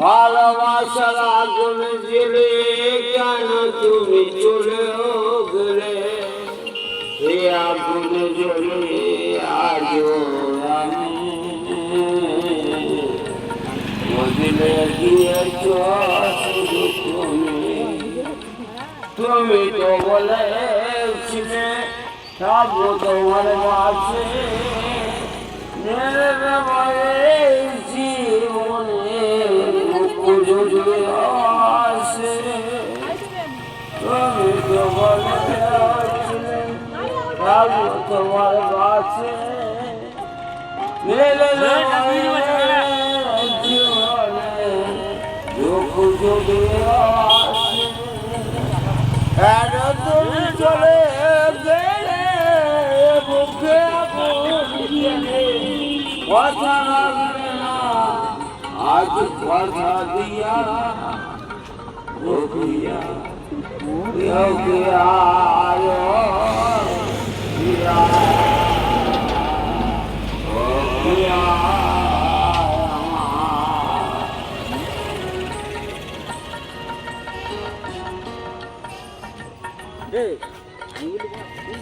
ভালোবাসার আগুন জ্বেলে কেন তুমি চলে গেলে, এ আগুন জ্বলে আজও আমি বদলে গিয়েছ শুধু তুমি তো বলেছিলে থাকবো তোমার কাছে, জীবনে আসে তুমি তো বলেছিলে থাকবো তোমার কাছে, জীবনে দুঃখ যদি আসে তুমি চলে গেলে বুকে কথা রাখবে না আজ কথা দিয়া রুকিয়া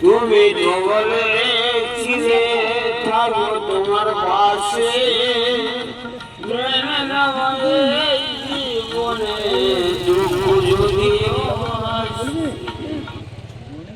তুমি তো বলেছিলে থাকবো তোমার পাশে,